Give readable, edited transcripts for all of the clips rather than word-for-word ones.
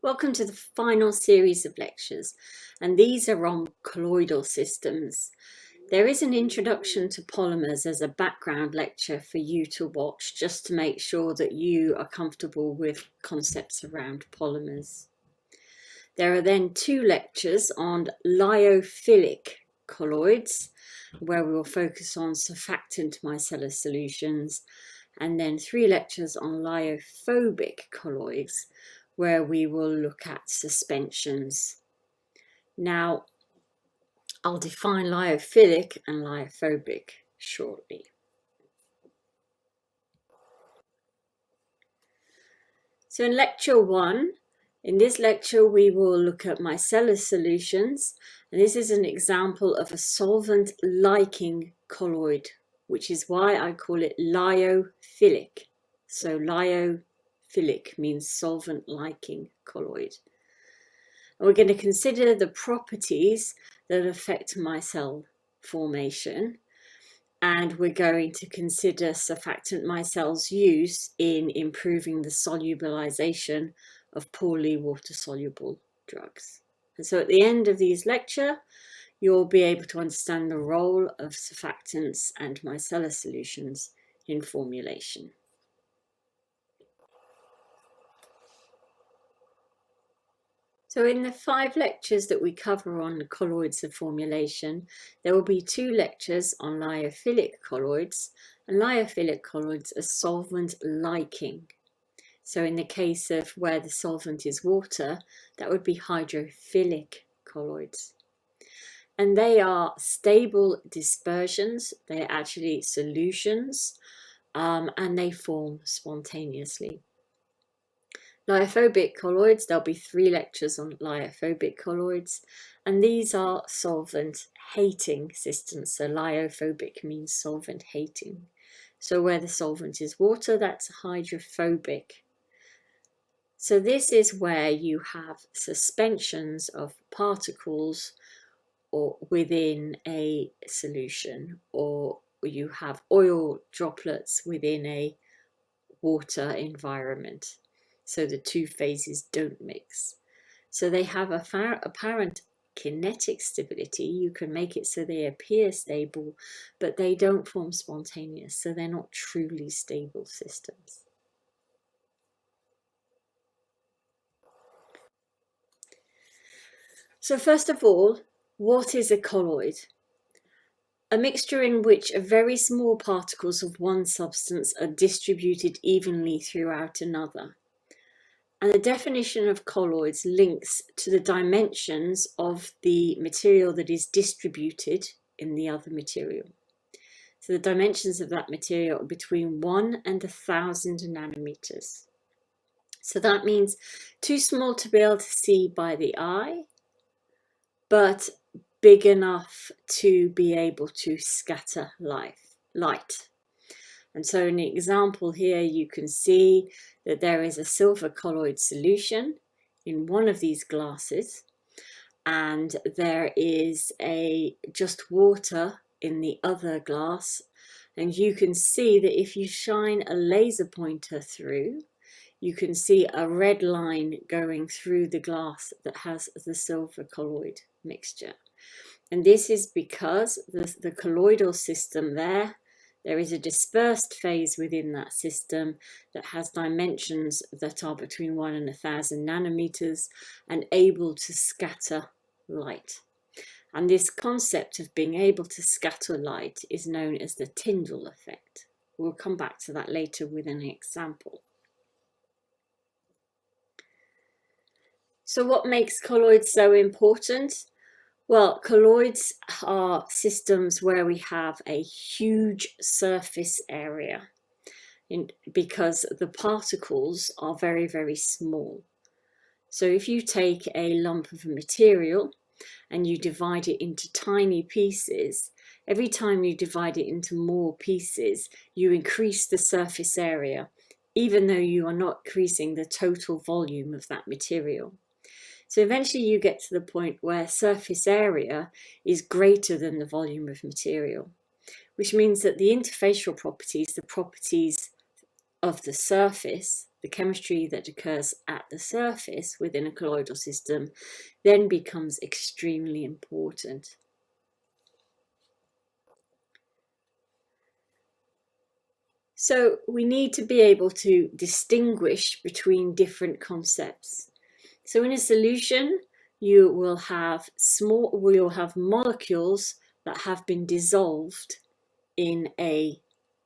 Welcome to the final series of lectures, and these are on colloidal systems. There is an introduction to polymers as a background lecture for you to watch, just to make sure that you are comfortable with concepts around polymers. There are then 2 lectures on lyophilic colloids, where we will focus on surfactant micellar solutions, and then 3 lectures on lyophobic colloids, where we will look at suspensions. Now, I'll define lyophilic and lyophobic shortly. So in lecture 1, in this lecture we will look at micellar solutions, and this is an example of a solvent liking colloid, which is why I call it lyophilic. So lyophilic means solvent liking colloid. And we're going to consider the properties that affect micelle formation, and we're going to consider surfactant micelles' use in improving the solubilization of poorly water-soluble drugs. And so at the end of these lectures, you'll be able to understand the role of surfactants and micellar solutions in formulation. So in the 5 lectures that we cover on colloids of formulation, there will be 2 lectures on lyophilic colloids, and lyophilic colloids are solvent liking. So in the case of where the solvent is water, that would be hydrophilic colloids. And they are stable dispersions, they're actually solutions, and they form spontaneously. Lyophobic colloids, there'll be 3 lectures on lyophobic colloids, and these are solvent hating systems. So lyophobic means solvent hating. So where the solvent is water, that's hydrophobic. So this is where you have suspensions of particles or within a solution, or you have oil droplets within a water environment. So the 2 phases don't mix. So they have a apparent kinetic stability. You can make it so they appear stable, but they don't form spontaneous, so they're not truly stable systems. So first of all, what is a colloid? A mixture in which very small particles of one substance are distributed evenly throughout another. And the definition of colloids links to the dimensions of the material that is distributed in the other material. So the dimensions of that material are between 1 and 1,000 nanometers. So that means too small to be able to see by the eye, but big enough to be able to scatter light. And so in the example here, you can see that there is a silver colloid solution in one of these glasses, and there is just water in the other glass. And you can see that if you shine a laser pointer through, you can see a red line going through the glass that has the silver colloid mixture. And this is because the colloidal system there is a dispersed phase within that system that has dimensions that are between 1 and 1,000 nanometers and able to scatter light. And this concept of being able to scatter light is known as the Tyndall effect. We'll come back to that later with an example. So what makes colloids so important? Well, colloids are systems where we have a huge surface area because the particles are very, very small. So if you take a lump of a material and you divide it into tiny pieces, every time you divide it into more pieces, you increase the surface area, even though you are not increasing the total volume of that material. So eventually you get to the point where surface area is greater than the volume of material, which means that the interfacial properties, the properties of the surface, the chemistry that occurs at the surface within a colloidal system then becomes extremely important. So we need to be able to distinguish between different concepts. So in a solution, you will have molecules that have been dissolved in a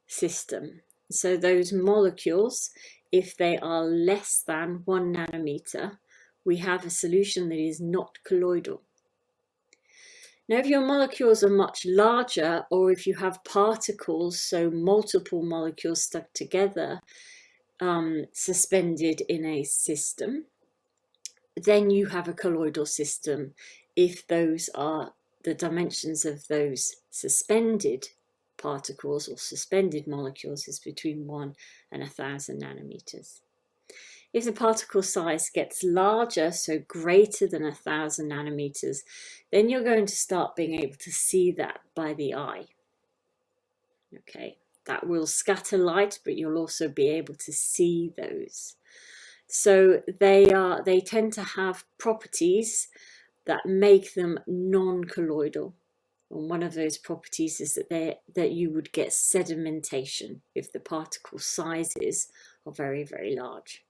system. So those molecules, if they are less than 1 nanometer, we have a solution that is not colloidal. Now, if your molecules are much larger, or if you have particles, so multiple molecules stuck together, suspended in a system, then you have a colloidal system if those are the dimensions of those suspended particles or suspended molecules is between 1 and 1,000 nanometers. If the particle size gets larger, so greater than 1,000 nanometers, then you're going to start being able to see that by the eye. Okay, that will scatter light, but you'll also be able to see those. So they tend to have properties that make them non-colloidal. And one of those properties is that you would get sedimentation if the particle sizes are very, very large.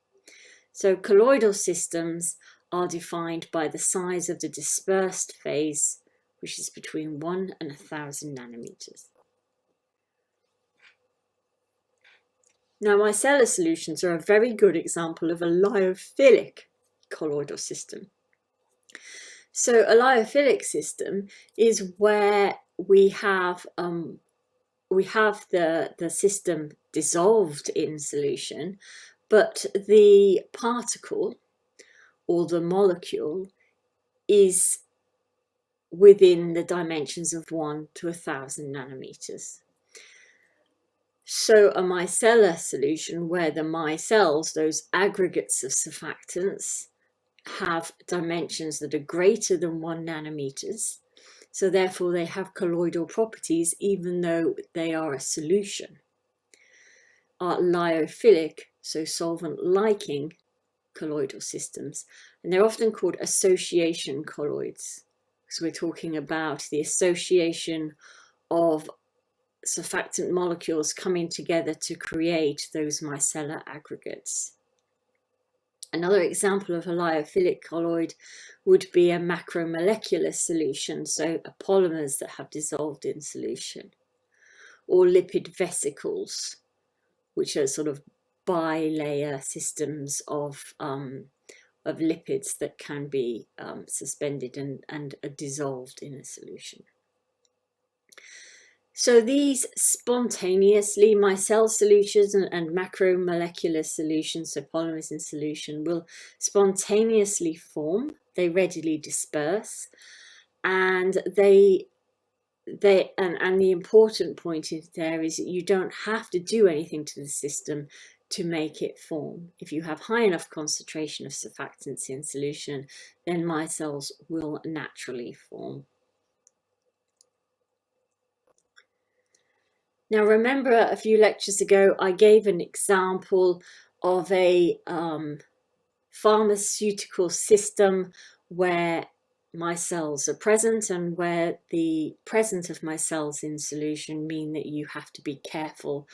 So colloidal systems are defined by the size of the dispersed phase, which is between 1 and 1,000 nanometers. Now, micellar solutions are a very good example of a lyophilic colloidal system. So a lyophilic system is where we have the system dissolved in solution, but the particle or the molecule is within the dimensions of 1 to 1,000 nanometers. So a micellar solution where the micelles, those aggregates of surfactants, have dimensions that are greater than 1 nanometers, so therefore they have colloidal properties even though they are a solution, are lyophilic, so solvent-liking colloidal systems, and they're often called association colloids, because we're talking about the association of surfactant molecules coming together to create those micellar aggregates. Another example of a lyophilic colloid would be a macromolecular solution, so polymers that have dissolved in solution, or lipid vesicles, which are sort of bilayer systems of lipids that can be suspended and are dissolved in a solution. So these spontaneously, micelle solutions and macromolecular solutions, so polymers in solution, will spontaneously form. They readily disperse, and the important point there is that you don't have to do anything to the system to make it form. If you have high enough concentration of surfactants in solution, then micelles will naturally form. Now, remember a few lectures ago, I gave an example of a pharmaceutical system where micelles are present, and where the presence of micelles in solution mean that you have to be careful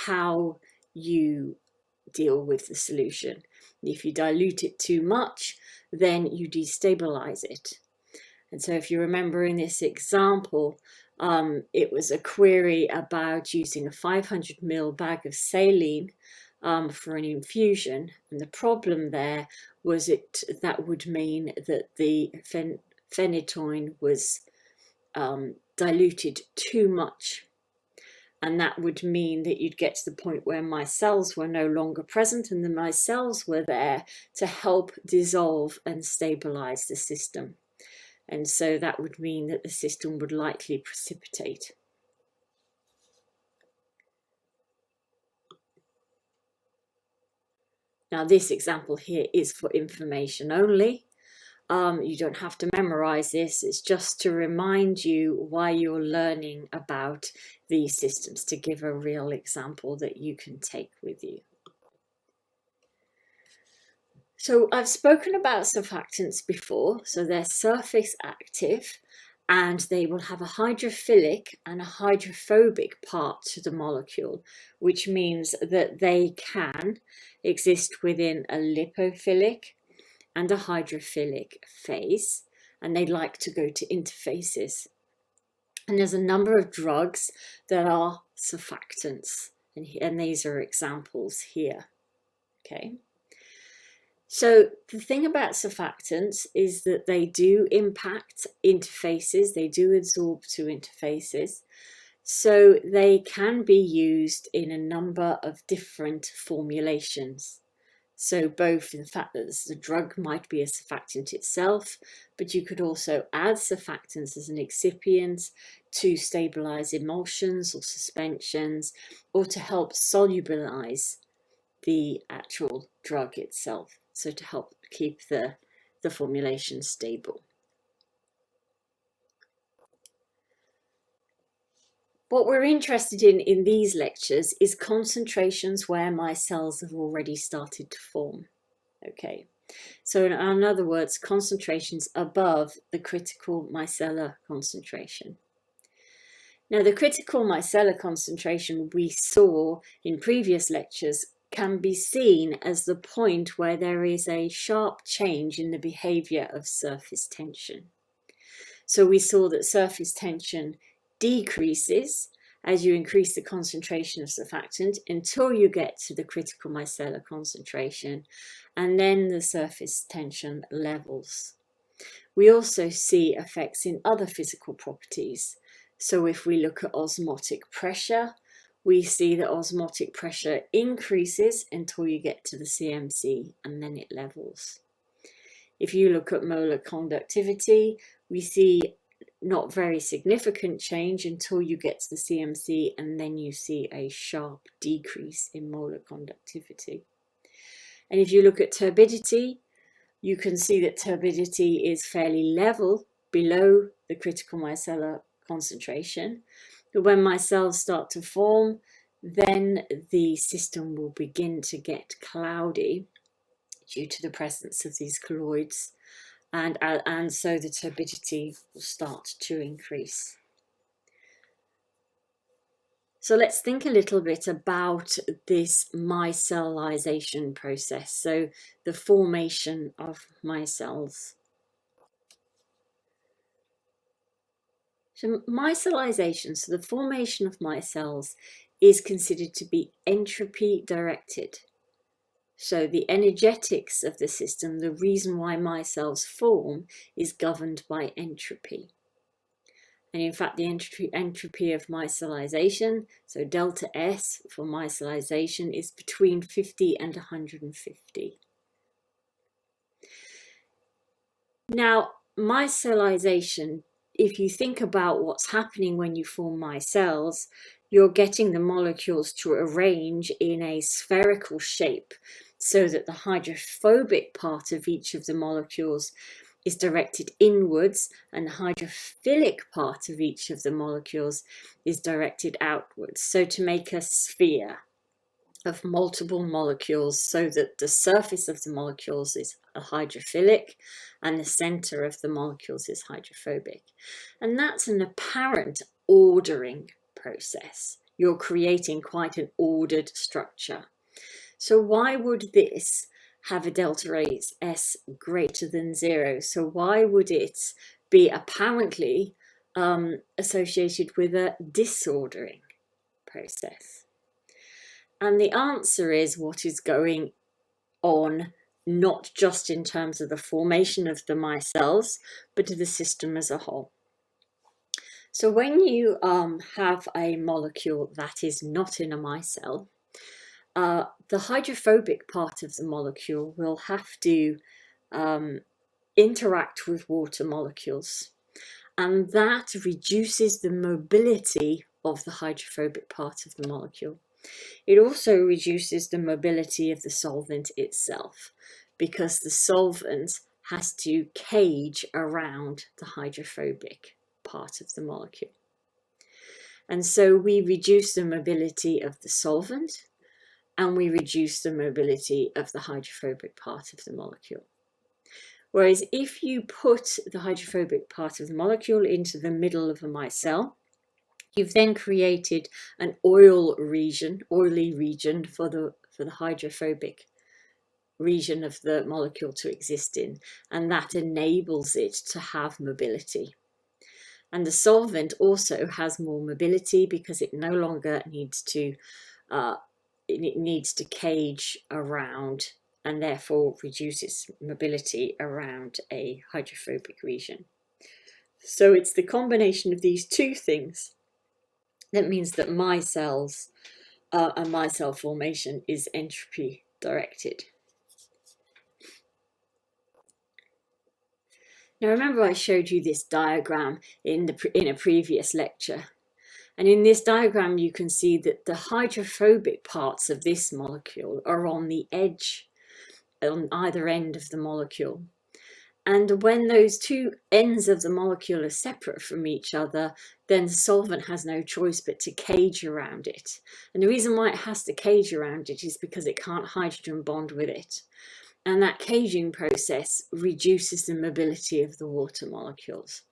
how you deal with the solution. If you dilute it too much, then you destabilize it. And so if you remember in this example, it was a query about using a 500 ml bag of saline for an infusion, and the problem there was that would mean that the phenytoin was diluted too much, and that would mean that you'd get to the point where micelles were no longer present, and the micelles were there to help dissolve and stabilize the system. And so that would mean that the system would likely precipitate. Now, this example here is for information only. You don't have to memorize this. It's just to remind you why you're learning about these systems, to give a real example that you can take with you. So I've spoken about surfactants before. So they're surface active and they will have a hydrophilic and a hydrophobic part to the molecule, which means that they can exist within a lipophilic and a hydrophilic phase, and they like to go to interfaces. And there's a number of drugs that are surfactants, and these are examples here. Okay. So the thing about surfactants is that they do impact interfaces, they do adsorb to interfaces, so they can be used in a number of different formulations. So both in the fact that the drug might be a surfactant itself, but you could also add surfactants as an excipient to stabilize emulsions or suspensions, or to help solubilize the actual drug itself, so to help keep the formulation stable. What we're interested in these lectures is concentrations where micelles have already started to form. Okay, so in other words, concentrations above the critical micellar concentration. Now, the critical micellar concentration we saw in previous lectures can be seen as the point where there is a sharp change in the behavior of surface tension. So we saw that surface tension decreases as you increase the concentration of surfactant until you get to the critical micellar concentration, and then the surface tension levels. We also see effects in other physical properties. So if we look at osmotic pressure, we see that osmotic pressure increases until you get to the CMC, and then it levels. If you look at molar conductivity, we see not very significant change until you get to the CMC, and then you see a sharp decrease in molar conductivity. And if you look at turbidity, you can see that turbidity is fairly level below the critical micellar concentration. But when micelles start to form, then the system will begin to get cloudy due to the presence of these colloids, and so the turbidity will start to increase. So let's think a little bit about this micellization process, so the formation of micelles. So micellization, so the formation of micelles, is considered to be entropy directed. So the energetics of the system, the reason why micelles form, is governed by entropy. And in fact, the entropy of micellization, so delta S for micellization, is between 50 and 150. Now, micellization, if you think about what's happening when you form micelles, you're getting the molecules to arrange in a spherical shape so that the hydrophobic part of each of the molecules is directed inwards, and the hydrophilic part of each of the molecules is directed outwards, so to make a sphere of multiple molecules, so that the surface of the molecules is hydrophilic and the center of the molecules is hydrophobic. And that's an apparent ordering process. You're creating quite an ordered structure. So why would this have a delta S greater than 0? So why would it be apparently associated with a disordering process? And the answer is what is going on, not just in terms of the formation of the micelles, but of the system as a whole. So when you have a molecule that is not in a micelle, the hydrophobic part of the molecule will have to interact with water molecules, and that reduces the mobility of the hydrophobic part of the molecule. It also reduces the mobility of the solvent itself, because the solvent has to cage around the hydrophobic part of the molecule. And so we reduce the mobility of the solvent, and we reduce the mobility of the hydrophobic part of the molecule. Whereas if you put the hydrophobic part of the molecule into the middle of a micelle, you've then created an oily region for the hydrophobic region of the molecule to exist in, and that enables it to have mobility. And the solvent also has more mobility because it no longer needs to cage around, and therefore reduces mobility around a hydrophobic region. So it's the combination of these two things that means that micelles and micelle formation is entropy directed. Now remember I showed you this diagram in a previous lecture, and in this diagram you can see that the hydrophobic parts of this molecule are on the edge, on either end of the molecule. And when those two ends of the molecule are separate from each other, then the solvent has no choice but to cage around it. And the reason why it has to cage around it is because it can't hydrogen bond with it. And that caging process reduces the mobility of the water molecules.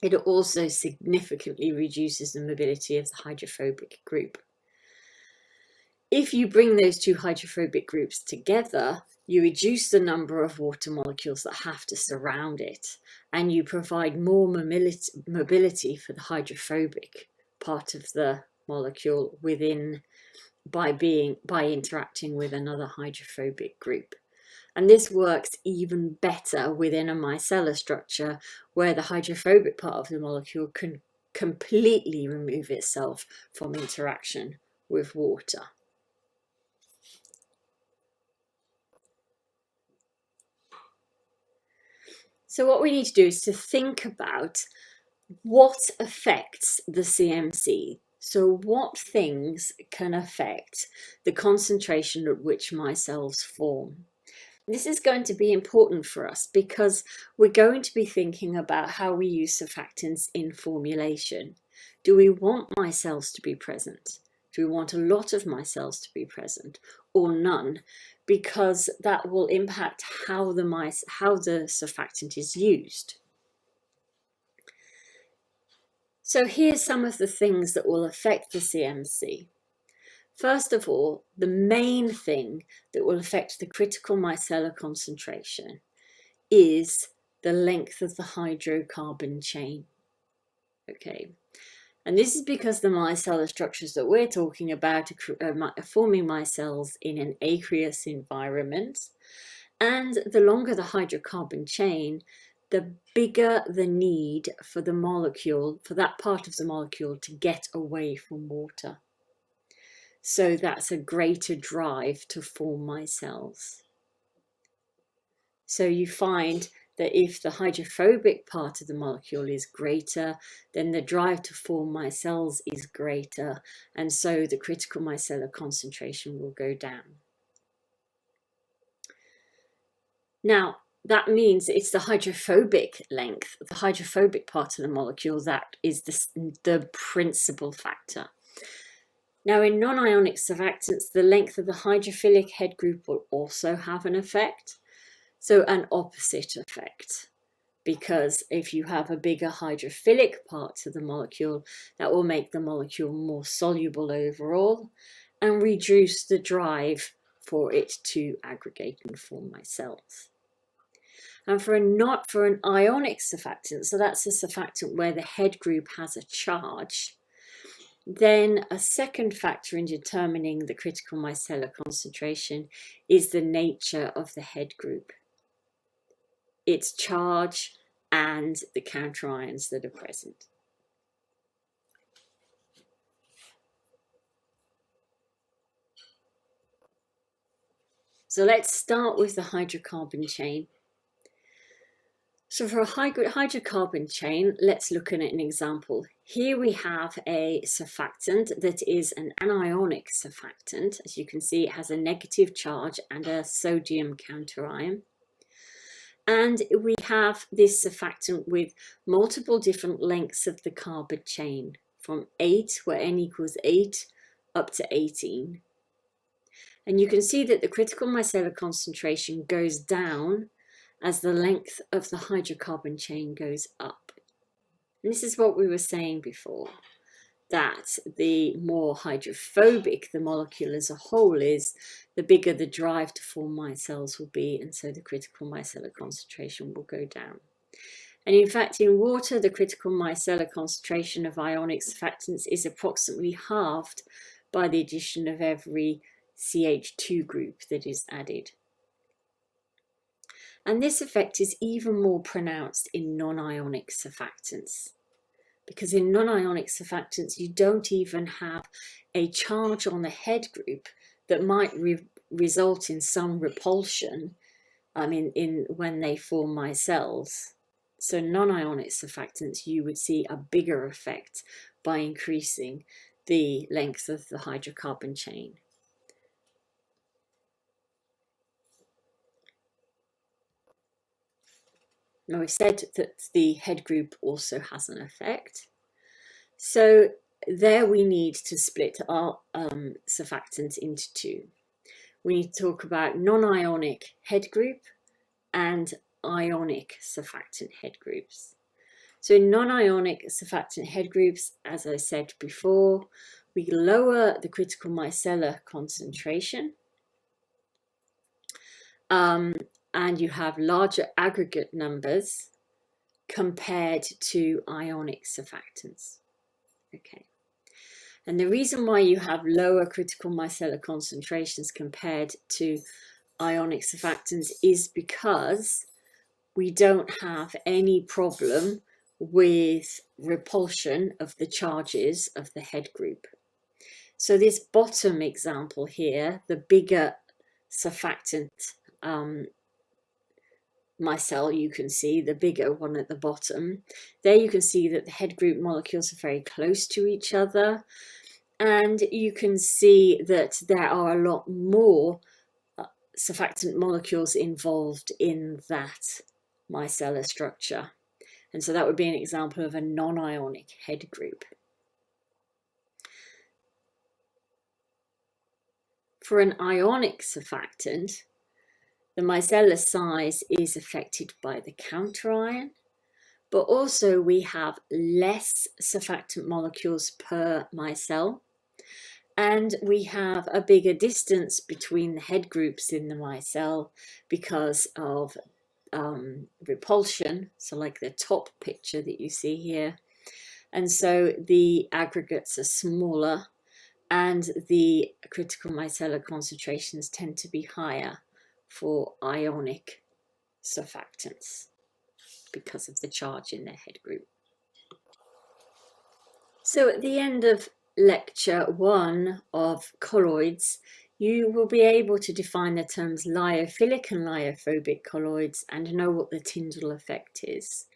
It also significantly reduces the mobility of the hydrophobic group. If you bring those two hydrophobic groups together, you reduce the number of water molecules that have to surround it, and you provide more mobility for the hydrophobic part of the molecule by interacting with another hydrophobic group. And this works even better within a micellar structure where the hydrophobic part of the molecule can completely remove itself from interaction with water. So what we need to do is to think about what affects the CMC. So what things can affect the concentration at which micelles form? This is going to be important for us because we're going to be thinking about how we use surfactants in formulation. Do we want micelles to be present? Do we want a lot of micelles to be present or none? Because that will impact how the surfactant is used. So here's some of the things that will affect the CMC. First of all, the main thing that will affect the critical micellar concentration is the length of the hydrocarbon chain. Okay, and this is because the micellar structures that we're talking about are forming micelles in an aqueous environment, and the longer the hydrocarbon chain, the bigger the need for the molecule, for that part of the molecule to get away from water. So that's a greater drive to form micelles. So you find that if the hydrophobic part of the molecule is greater, then the drive to form micelles is greater, and so the critical micellar concentration will go down. Now, that means it's the hydrophobic length, the hydrophobic part of the molecule, that is the principal factor. Now, in non-ionic surfactants, the length of the hydrophilic head group will also have an effect. So an opposite effect, because if you have a bigger hydrophilic part to the molecule, that will make the molecule more soluble overall and reduce the drive for it to aggregate and form micelles. And for an ionic surfactant, so that's a surfactant where the head group has a charge, then a second factor in determining the critical micellar concentration is the nature of the head group, its charge and the counterions that are present. So let's start with the hydrocarbon chain. So for a hydrocarbon chain, let's look at an example. Here we have a surfactant that is an anionic surfactant. As you can see, it has a negative charge and a sodium counterion. And we have this surfactant with multiple different lengths of the carbon chain, from 8, where n equals 8, up to 18. And you can see that the critical micellar concentration goes down as the length of the hydrocarbon chain goes up. And this is what we were saying before, that the more hydrophobic the molecule as a whole is, the bigger the drive to form micelles will be, and so the critical micellar concentration will go down. And in fact, in water, the critical micellar concentration of ionic surfactants is approximately halved by the addition of every CH2 group that is added. And this effect is even more pronounced in non-ionic surfactants, because in non-ionic surfactants you don't even have a charge on the head group that might result in some repulsion when they form micelles. So non-ionic surfactants, you would see a bigger effect by increasing the length of the hydrocarbon chain. Now we've said that the head group also has an effect. So there we need to split our surfactants into two. We need to talk about non-ionic head group and ionic surfactant head groups. So in non-ionic surfactant head groups, as I said before, we lower the critical micellar concentration, and you have larger aggregate numbers compared to ionic surfactants. Okay. And the reason why you have lower critical micellar concentrations compared to ionic surfactants is because we don't have any problem with repulsion of the charges of the head group. So this bottom example here, the bigger surfactant micelle, you can see the bigger one at the bottom. There you can see that the head group molecules are very close to each other, and you can see that there are a lot more surfactant molecules involved in that micellar structure. And so that would be an example of a non-ionic head group. For an ionic surfactant, the micellar size is affected by the counterion, but also we have less surfactant molecules per micelle, and we have a bigger distance between the head groups in the micelle because of repulsion, so like the top picture that you see here. And so the aggregates are smaller and the critical micellar concentrations tend to be higher for ionic surfactants because of the charge in their head group. So at the end of lecture 1 of colloids, you will be able to define the terms lyophilic and lyophobic colloids and know what the Tyndall effect is.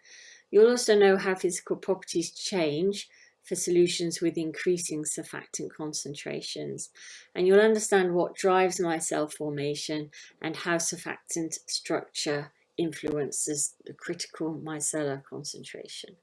You'll also know how physical properties change for solutions with increasing surfactant concentrations, and you'll understand what drives micelle formation and how surfactant structure influences the critical micellar concentration.